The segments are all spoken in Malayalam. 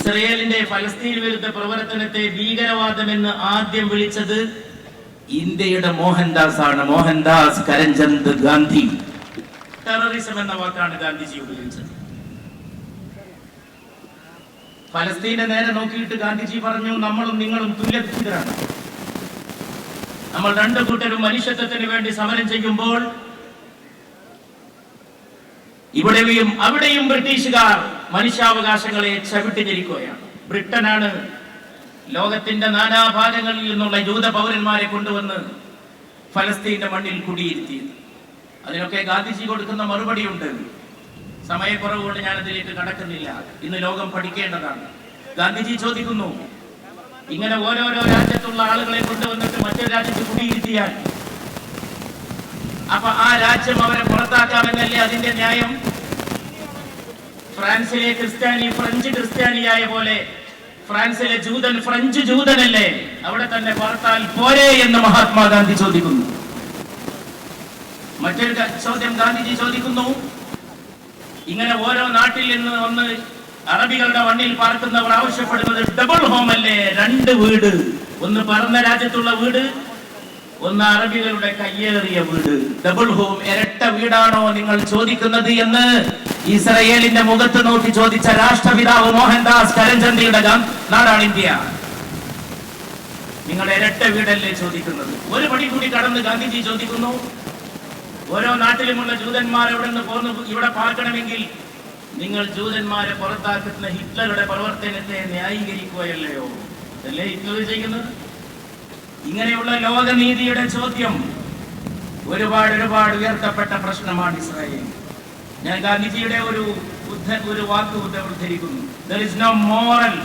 ഇസ്രയേലിന്റെ ഫലസ്തീൻ വിരുദ്ധ പ്രവർത്തനത്തെ ഭീകരവാദമെന്ന് ആദ്യം വിളിച്ചത് ഇന്ത്യയുടെ മോഹൻദാസ് ആണ്. മോഹൻദാസ് കരംചന്ദ് ഗാന്ധി. ടെററിസം എന്ന വാക്കാണ് ഗാന്ധിജി ഉപയോഗിച്ചത്. ഫലസ്തീനെ നേരെ നോക്കിയിട്ട് ഗാന്ധിജി പറഞ്ഞു, നമ്മളും നിങ്ങളും തുല്യരാണ്. നമ്മൾ രണ്ടു കൂട്ടരും മനുഷ്യത്വത്തിന് വേണ്ടി സമരം ചെയ്യുമ്പോൾ ഇവിടെയും അവിടെയും ബ്രിട്ടീഷുകാർ മനുഷ്യാവകാശങ്ങളെ ചവിട്ടിഞ്ഞിരിക്കുകയാണ്. ബ്രിട്ടനാണ് ലോകത്തിന്റെ നാനാഭാഗങ്ങളിൽ നിന്നുള്ള ജൂത പൗരന്മാരെ കൊണ്ടുവന്ന് ഫലസ്തീന്റെ മണ്ണിൽ കുടിയിരുത്തിയത്. അതിനൊക്കെ ഗാന്ധിജി കൊടുക്കുന്ന മറുപടിയുണ്ട്. സമയക്കുറവ് കൊണ്ട് ഞാൻ അതിലേക്ക് കടക്കുന്നില്ല. ഇന്ന് ലോകം പഠിക്കേണ്ടതാണ്. ഗാന്ധിജി ചോദിക്കുന്നു, ഇങ്ങനെ ഓരോരോ രാജ്യത്തുള്ള ആളുകളെ കൊണ്ടുവന്നിട്ട് മറ്റൊരു രാജ്യത്ത് കുടിയിരുത്തിയാൽ അപ്പൊ ആ രാജ്യം അവരെ പുറത്താക്കാമെന്നല്ലേ അതിന്റെ ന്യായം? ഫ്രാൻസിലെ ക്രിസ്ത്യാനി ഫ്രഞ്ച് ക്രിസ്ത്യാനിയായ പോലെ ഫ്രാൻസിലെ ജൂതൻ ഫ്രഞ്ച് ജൂതനല്ലേ, അവിടെ തന്നെ പുറത്താൽ പോരെ എന്ന് മഹാത്മാഗാന്ധി ചോദിക്കുന്നു. മറ്റൊരു ചോദ്യം ഗാന്ധിജി ചോദിക്കുന്നു, ഇങ്ങനെ ഓരോ നാട്ടിൽ നിന്ന് ഒന്ന് അറബികളുടെ മണ്ണിൽ പാർക്കുന്നവർ ആവശ്യപ്പെടുന്നത് ഡബിൾ ഹോം അല്ലേ, രണ്ട് വീട്, ഒന്ന് പറന്ന രാജ്യത്തുള്ള വീട്, ഒന്ന് അറബികളുടെ കയ്യേറിയ വീട്. ഡബിൾ ഹോം, ഇരട്ട വീടാണോ നിങ്ങൾ ചോദിക്കുന്നത് എന്ന് ഇസ്രയേലിന്റെ മുഖത്ത് നോക്കി ചോദിച്ച രാഷ്ട്രപിതാവ് മോഹൻദാസ് കരംചന്ദ്യുടെ നാടാണ് ഇന്ത്യ. നിങ്ങൾ ഇരട്ട വീടല്ലേ ചോദിക്കുന്നത്? ഒരു പടി കൂടി കടന്ന് ഗാന്ധിജി ചോദിക്കുന്നു, ഓരോ നാട്ടിലുമുള്ള ജൂതന്മാർ എവിടെ നിന്ന് പോന്നു ഇവിടെ പാർക്കണമെങ്കിൽ നിങ്ങൾ ജൂതന്മാരെ പുറത്താക്കുന്ന ഹിറ്റ്ലറുടെ പ്രവർത്തനത്തെ ന്യായീകരിക്കുകയല്ലയോ? അല്ലേ ഹിറ്റ്ലർ ചെയ്യുന്നത്? ഇങ്ങനെയുള്ള ലോകനീതിയുടെ ചോദ്യം ഒരുപാട് ഉയർത്തപ്പെട്ട പ്രശ്നമാണ് ഇസ്രായേൽ. ഞാൻ ഗാന്ധിജിയുടെ ഒരു വാക്ക് ഉദ്ധരിക്കുന്നു. There is no moral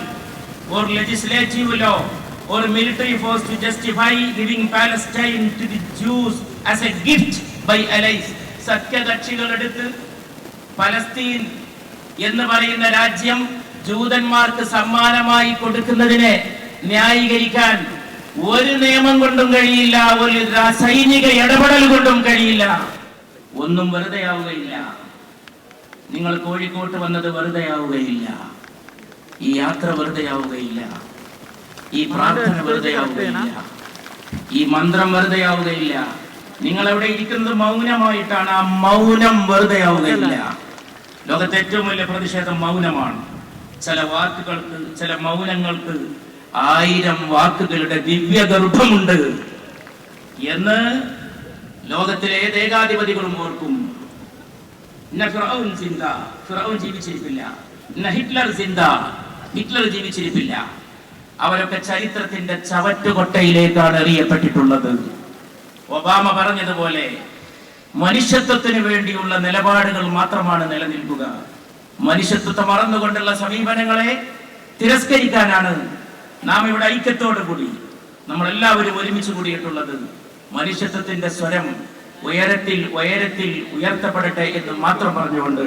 or legislative law or military force to justify giving Palestine to the Jews as a gift by allies. സഖ്യകക്ഷികൾ എടുത്ത് പലസ്തീൻ എന്ന് പറയുന്ന രാജ്യം ജൂതന്മാർക്ക് സമ്മാനമായി കൊടുക്കുന്നതിനെ ന്യായീകരിക്കാൻ ഒരു നിയമം കൊണ്ടും കഴിയില്ല, ഒരു സൈനിക ഇടപെടൽ കൊണ്ടും കഴിയില്ല. ഒന്നും വെറുതെയാവുകയില്ല. നിങ്ങൾ കോഴിക്കോട്ട് വന്നത് വെറുതെയാവുകയില്ല, ഈ യാത്ര വെറുതെയാവുകയില്ല, ഈ പ്രാർത്ഥന വെറുതെയാവുകയില്ല, ഈ മന്ത്രം വെറുതെയാവുകയില്ല. നിങ്ങൾ എവിടെ ഇരിക്കുന്നത് മൗനമായിട്ടാണ്, ആ മൗനം വെറുതെയാവുകയില്ല. ലോകത്തെ ഏറ്റവും വലിയ പ്രതിഷേധം മൗനമാണ്. ചില വാക്കുകൾക്ക്, ചില മൗനങ്ങൾക്ക് 1000 വാക്കുകളുടെ ദിവ്യഗർഭമുണ്ട് എന്ന് ലോകത്തിലെ ഏത് ഏകാധിപതികളും ഓർക്കും. ഫിറഔൻ ജീവിച്ചിരിപ്പില്ല, ഹിറ്റ്ലർ ജീവിച്ചിരിപ്പില്ല. അവരൊക്കെ ചരിത്രത്തിന്റെ ചവറ്റുകൊട്ടയിലേക്കാണ് എറിയപ്പെട്ടിട്ടുള്ളത്. ഒബാമ പറഞ്ഞതുപോലെ മനുഷ്യത്വത്തിന് വേണ്ടിയുള്ള നിലപാടുകൾ മാത്രമാണ് നിലനിൽക്കുക. മനുഷ്യത്വത്തെ മറന്നുകൊണ്ടുള്ള സമീപനങ്ങളെ തിരസ്കരിക്കാനാണ് നാം ഇവിടെ ഐക്യത്തോടു കൂടി നമ്മളെല്ലാവരും ഒരുമിച്ച് കൂടിയിട്ടുള്ളത്. മനുഷ്യത്വത്തിന്റെ സ്വരം ഉയരത്തിൽ ഉയർത്തപ്പെടട്ടെ എന്ന് മാത്രം പറഞ്ഞുകൊണ്ട്